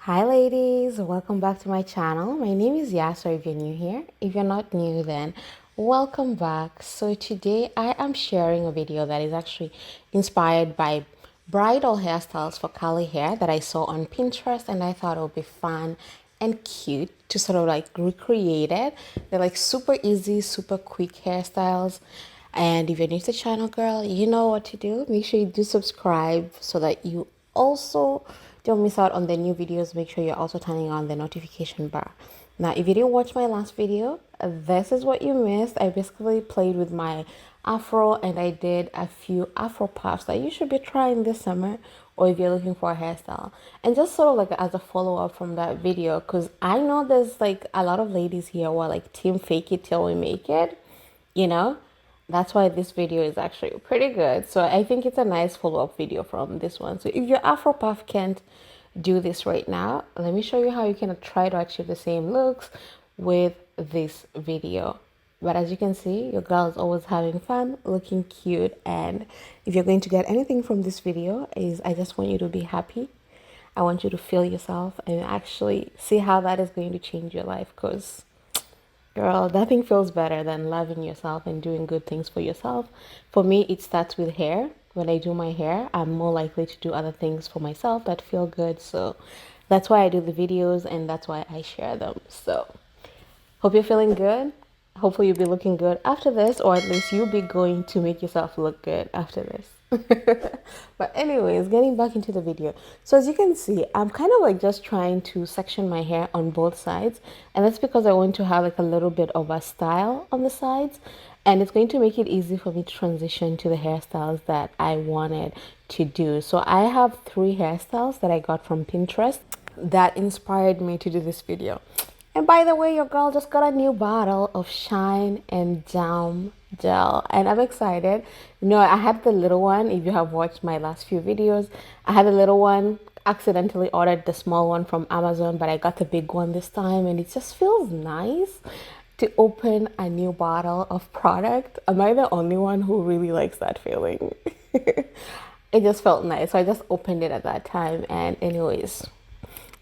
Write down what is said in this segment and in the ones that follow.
Hi ladies, welcome back to my channel. My name is Yasser if you're new here. If you're not new, then welcome back. So today I am sharing a video that is actually inspired by bridal hairstyles for curly hair that I saw on Pinterest, and I thought it would be fun and cute to sort of like recreate it. They're like super easy, super quick hairstyles. And if you're new to the channel, girl, you know what to do. Make sure you do subscribe so that you also don't miss out on the new videos. Make sure you're also turning on the notification bar. Now, if you didn't watch my last video, this is what you missed. I basically played with my afro and I did a few afro puffs that you should be trying this summer, or if you're looking for a hairstyle. And just sort of like as a follow-up from that video, because I know there's like a lot of ladies here who are like team fake it till we make it, you know. That's why this video is actually pretty good. So I think it's a nice follow-up video from this one. So if your afro puff can't do this right now, let me show you how you can try to achieve the same looks with this video. But as you can see, your girl is always having fun, looking cute. And if you're going to get anything from this video, is I just want you to be happy. I want you to feel yourself and actually see how that is going to change your life, because girl, nothing feels better than loving yourself and doing good things for yourself. For me, it starts with hair. When I do my hair, I'm more likely to do other things for myself that feel good. So that's why I do the videos and that's why I share them. So hope you're feeling good. Hopefully you'll be looking good after this, or at least you'll be going to make yourself look good after this. But anyways, getting back into the video. So as you can see, I'm kind of like just trying to section my hair on both sides, and that's because I want to have like a little bit of a style on the sides, and it's going to make it easy for me to transition to the hairstyles that I wanted to do. So I have 3 hairstyles that I got from Pinterest that inspired me to do this video. And by the way, your girl just got a new bottle of Shine and Jam gel, and I'm excited. You know, I had the little one. If you have watched my last few videos, I had a little one, accidentally ordered the small one from Amazon, but I got the big one this time, and it just feels nice to open a new bottle of product. Am I the only one who really likes that feeling? It just felt nice, so I just opened it at that time. And anyways,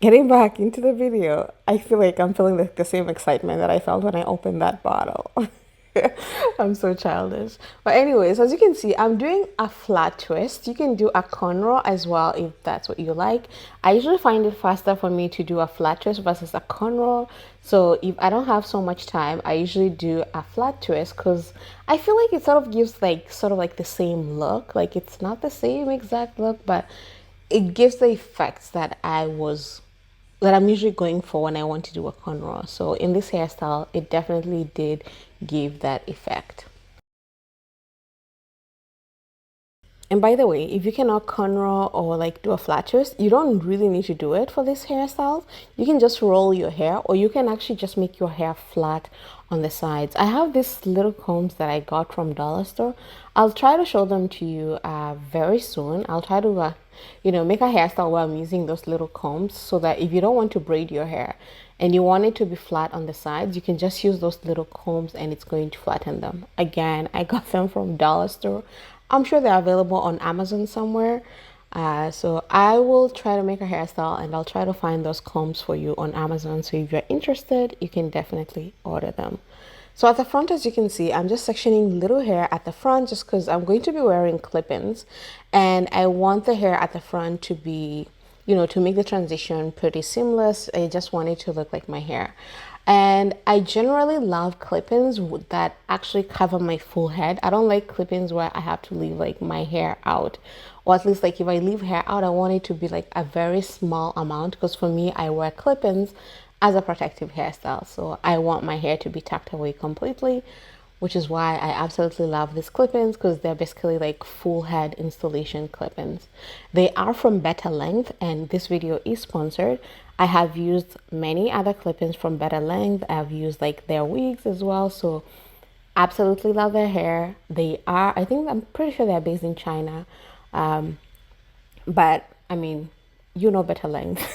getting back into the video, I feel like I'm feeling like the same excitement that I felt when I opened that bottle. I'm so childish. But anyways, as you can see, I'm doing a flat twist. You can do a cornrow as well if that's what you like. I usually find it faster for me to do a flat twist versus a cornrow. So if I don't have so much time, I usually do a flat twist because I feel like it sort of gives like sort of like the same look. Like it's not the same exact look, but it gives the effects that I'm usually going for when I want to do a cornrow. So in this hairstyle, it definitely did give that effect. And by the way, if you cannot cornrow or like do a flat twist, you don't really need to do it for this hairstyle. You can just roll your hair, or you can actually just make your hair flat on the sides. I have these little combs that I got from dollar store. I'll try to show them to you very soon. I'll try to make a hairstyle where I'm using those little combs, so that if you don't want to braid your hair and you want it to be flat on the sides, you can just use those little combs and it's going to flatten them. Again, I got them from dollar store. I'm sure they're available on Amazon somewhere. So I will try to make a hairstyle and I'll try to find those combs for you on Amazon. So if you're interested, you can definitely order them. So at the front, as you can see, I'm just sectioning little hair at the front just because I'm going to be wearing clip-ins, and I want the hair at the front to be, to make the transition pretty seamless. I just want it to look like my hair. And I generally love clip-ins that actually cover my full head. I don't like clip-ins where I have to leave like my hair out, or at least like if I leave hair out, I want it to be like a very small amount, because for me, I wear clip-ins as a protective hairstyle. So I want my hair to be tucked away completely, which is why I absolutely love these clip-ins, because they're basically like full head installation clip-ins. They are from BetterLengths, and this video is sponsored. I have used many other clip-ins from BetterLengths. I've used like their wigs as well. So absolutely love their hair. I'm pretty sure they're based in China. But I mean, BetterLengths.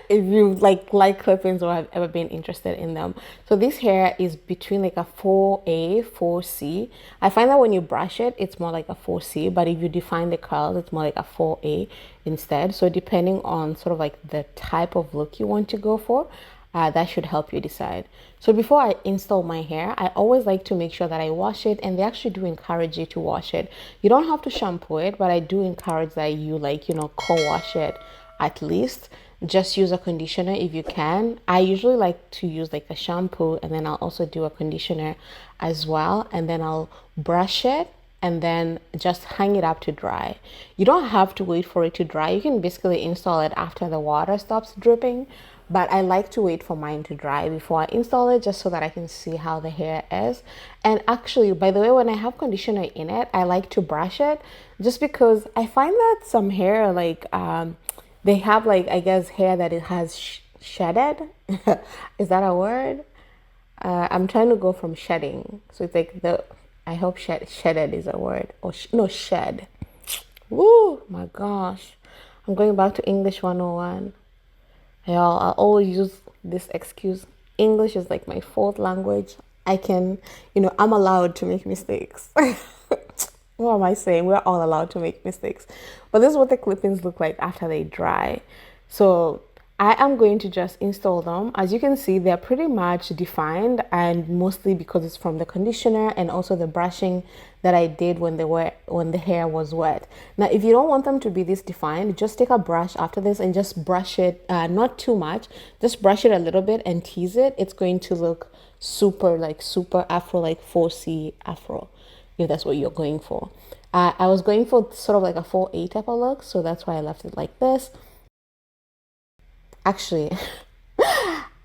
if you like clip-ins or have ever been interested in them. So this hair is between like a 4A, 4C. I find that when you brush it, it's more like a 4C, but if you define the curls, it's more like a 4A instead. So depending on sort of like the type of look you want to go for, that should help you decide. So before I install my hair, I always like to make sure that I wash it, and they actually do encourage you to wash it. You don't have to shampoo it, but I do encourage that you co-wash it at least. Just use a conditioner if you can. I usually like to use like a shampoo, and then I'll also do a conditioner as well, and then I'll brush it and then just hang it up to dry. You don't have to wait for it to dry. You can basically install it after the water stops dripping, but I like to wait for mine to dry before I install it, just so that I can see how the hair is. And actually, by the way, when I have conditioner in it, I like to brush it, just because I find that some hair they have like, I guess, hair that it has shedded. Is that a word? I'm trying to go from shedding, so it's like I hope shedded is a word, or no, shed. Woo, my gosh, I'm going back to English 101. Y'all, I always use this excuse. English is like my fourth language. I'm allowed to make mistakes. What am I saying? We're all allowed to make mistakes. But this is what the clip-ins look like after they dry. So I am going to just install them. As you can see, they're pretty much defined, and mostly because it's from the conditioner and also the brushing that I did when the hair was wet. Now, if you don't want them to be this defined, just take a brush after this and just brush it, not too much, just brush it a little bit and tease it. It's going to look super afro, like 4C afro, if that's what you're going for. I was going for sort of like a 4A type of look, so that's why I left it like this. Actually,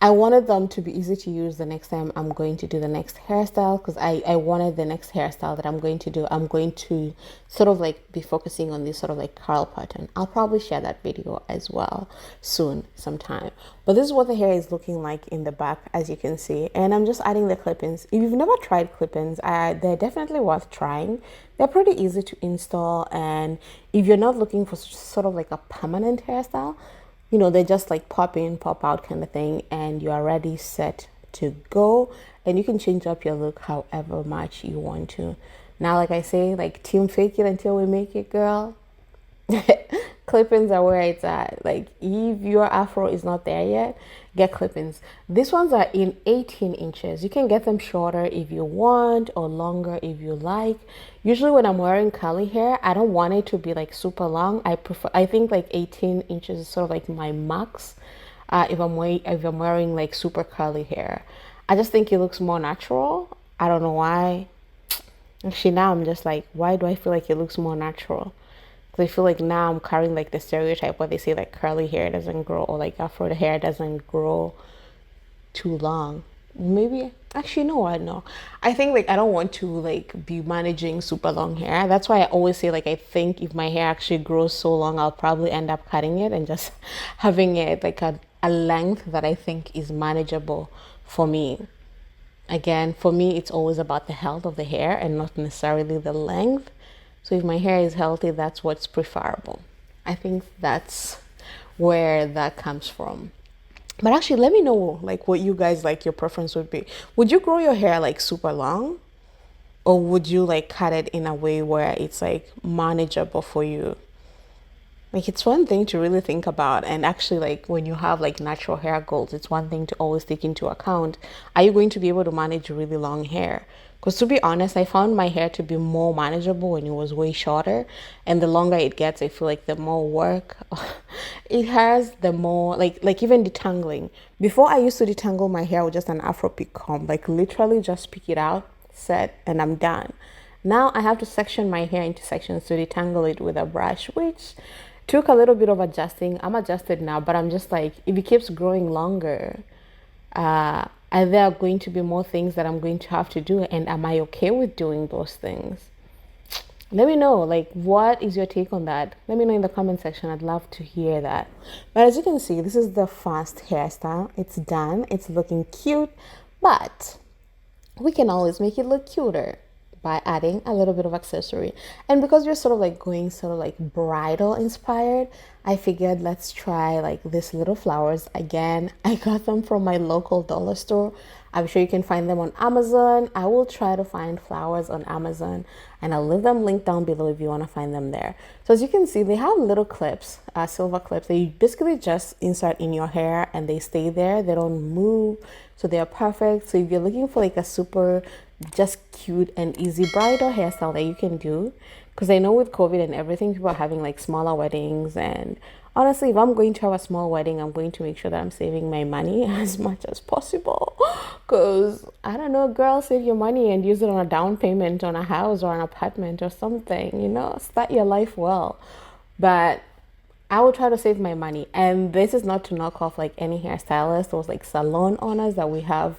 I wanted them to be easy to use the next time I'm going to do the next hairstyle, because I wanted the next hairstyle that I'm going to do, I'm going to sort of like be focusing on this sort of like curl pattern. I'll probably share that video as well soon, sometime. But this is what the hair is looking like in the back, as you can see. And I'm just adding the clip-ins. If you've never tried clip-ins, they're definitely worth trying. They're pretty easy to install, and if you're not looking for sort of like a permanent hairstyle, they just like pop in, pop out kind of thing, and you are ready, set to go. And you can change up your look however much you want to. Now, like I say, like, team fake it until we make it, girl. Clip-ins are where it's at. Like, if your afro is not there yet, get clip-ins. These ones are in 18 inches. You can get them shorter if you want, or longer if you like. Usually when I'm wearing curly hair, I don't want it to be like super long. I think like 18 inches is sort of like my max if I'm wearing like super curly hair. I just think it looks more natural. I don't know why. Actually, now I'm just like, why do I feel like it looks more natural? Because I feel like now I'm carrying like the stereotype where they say like curly hair doesn't grow, or like afro hair doesn't grow too long. Maybe, actually, no, I know. I think like I don't want to like be managing super long hair. That's why I always say like, I think if my hair actually grows so long, I'll probably end up cutting it and just having it like a length that I think is manageable for me. Again, for me, it's always about the health of the hair and not necessarily the length. So if my hair is healthy, that's what's preferable. I think that's where that comes from. But actually, let me know like what you guys like your preference would be. Would you grow your hair like super long? Or would you like cut it in a way where it's like manageable for you? Like, it's one thing to really think about, and actually like when you have like natural hair goals, it's one thing to always take into account. Are you going to be able to manage really long hair? Because to be honest, I found my hair to be more manageable when it was way shorter, and the longer it gets, I feel like the more work it has, the more like even detangling. Before, I used to detangle my hair with just an afro pick comb, like literally just pick it out, set, and I'm done. Now I have to section my hair into sections to detangle it with a brush, which took a little bit of adjusting. I'm adjusted now, but I'm just like, if it keeps growing longer, and there are going to be more things that I'm going to have to do, and am I okay with doing those things? Let me know, like, what is your take on that? Let me know in the comment section. I'd love to hear that. But as you can see, this is the first hairstyle. It's done. It's looking cute, but we can always make it look cuter. by adding a little bit of accessory. And because you're sort of like going sort of like bridal inspired, I figured let's try like these little flowers. Again, I got them from my local dollar store. I'm sure you can find them on Amazon. I will try to find flowers on Amazon, and I'll leave them linked down below if you want to find them there. So as you can see, they have little clips, silver clips that you basically just insert in your hair and they stay there. They don't move, so they're perfect. So if you're looking for like a super just cute and easy bridal hairstyle that you can do, because I know with COVID and everything, people are having like smaller weddings, and honestly, if I'm going to have a small wedding, I'm going to make sure that I'm saving my money as much as possible. Because I don't know, girl, save your money and use it on a down payment on a house or an apartment or something, you know, start your life well. But I will try to save my money. And this is not to knock off like any hairstylist or like salon owners that we have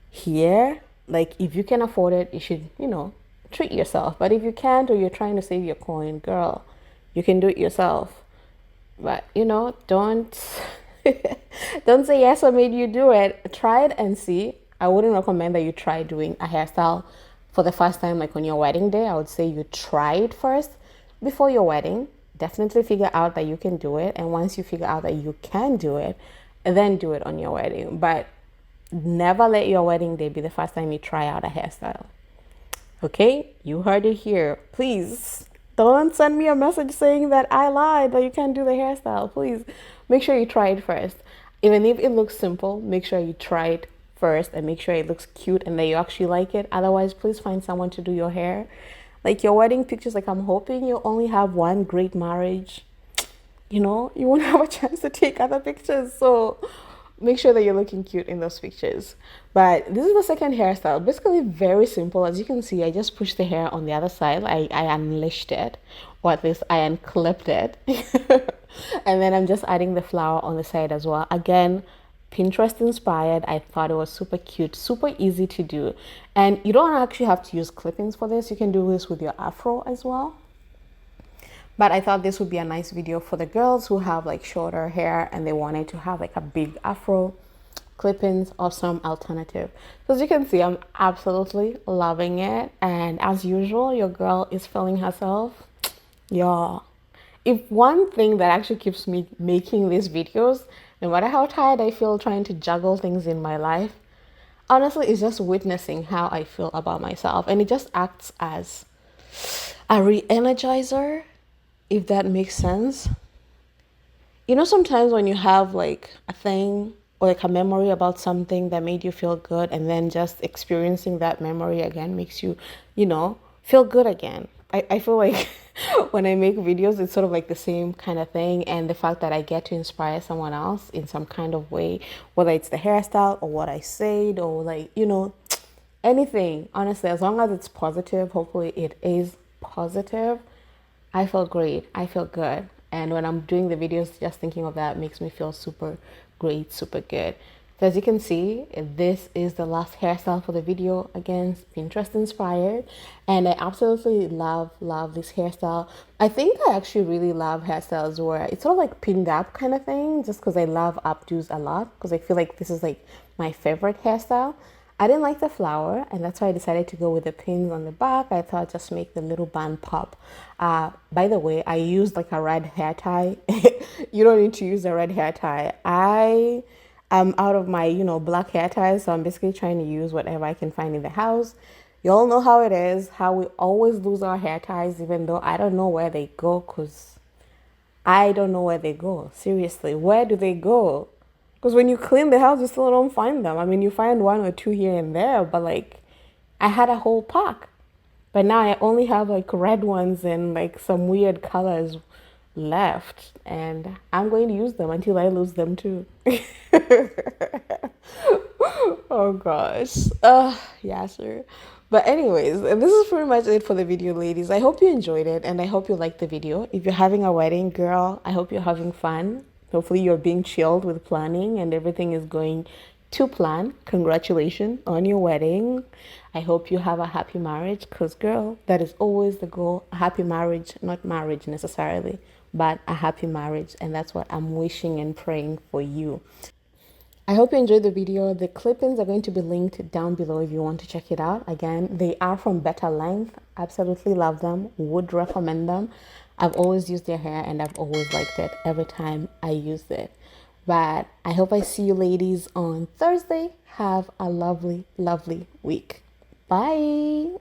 here. Like, if you can afford it, you should, you know, treat yourself. But if you can't, or you're trying to save your coin, girl, you can do it yourself. But you know, don't don't say yes, I made you do it. Try it and see. I wouldn't recommend that you try doing a hairstyle for the first time, like on your wedding day. I would say you try it first before your wedding. Definitely figure out that you can do it, and once you figure out that you can do it, then do it on your wedding. But never let your wedding day be the first time you try out a hairstyle. Okay, you heard it here. Please don't send me a message saying that I lied, that you can't do the hairstyle. Please make sure you try it first. Even if it looks simple, make sure you try it first and make sure it looks cute and that you actually like it. Otherwise, please find someone to do your hair. Like your wedding pictures, like I'm hoping you only have one great marriage. You know, you won't have a chance to take other pictures. So make sure that you're looking cute in those pictures. But this is the second hairstyle. Basically very simple. As you can see, I just pushed the hair on the other side. I unleashed it, or at least I unclipped it. And then I'm just adding the flower on the side as well. Again, Pinterest inspired. I thought it was super cute, super easy to do. And you don't actually have to use clippings for this. You can do this with your afro as well. But I thought this would be a nice video for the girls who have like shorter hair and they wanted to have like a big afro, clip-ins, or some alternative. So as you can see, I'm absolutely loving it. And as usual, your girl is feeling herself. Yeah. If one thing that actually keeps me making these videos, no matter how tired I feel trying to juggle things in my life, honestly, it's just witnessing how I feel about myself. And it just acts as a re-energizer, if that makes sense. You know, sometimes when you have like a thing or like a memory about something that made you feel good, and then just experiencing that memory again makes you, you know, feel good again. I feel like when I make videos, it's sort of like the same kind of thing. And the fact that I get to inspire someone else in some kind of way, whether it's the hairstyle or what I said or like, you know, anything, honestly, as long as it's positive, hopefully it is positive. I feel great. I feel good. And when I'm doing the videos, just thinking of that makes me feel super great, super good. So as you can see, this is the last hairstyle for the video. Again, Pinterest inspired. And I absolutely love this hairstyle. I think I actually really love hairstyles where it's sort of like pinned up kind of thing, just because I love updos a lot, because I feel like this is like my favorite hairstyle. I didn't like the flower, and that's why I decided to go with the pins on the back. I thought just make the little band pop. By the way, I used like a red hair tie. You don't need to use a red hair tie. I am out of my, you know, black hair ties, so I'm basically trying to use whatever I can find in the house. You all know how it is, how we always lose our hair ties, even though I don't know where they go, because I don't know where they go. Seriously, where do they go? Because when you clean the house, you still don't find them. I mean, you find one or two here and there, but like, I had a whole pack. But now I only have like red ones and like some weird colors left. And I'm going to use them until I lose them too. Oh gosh. Yasser. But anyways, this is pretty much it for the video, ladies. I hope you enjoyed it and I hope you liked the video. If you're having a wedding, girl, I hope you're having fun. Hopefully you're being chilled with planning and everything is going to plan. Congratulations on your wedding. I hope you have a happy marriage, because girl, that is always the goal. A happy marriage, not marriage necessarily, but a happy marriage. And that's what I'm wishing and praying for you. I hope you enjoyed the video. The clippings are going to be linked down below if you want to check it out. Again, they are from Better Length. Absolutely love them. Would recommend them. I've always used their hair and I've always liked it every time I use it. But I hope I see you ladies on Thursday. Have a lovely, lovely week. Bye.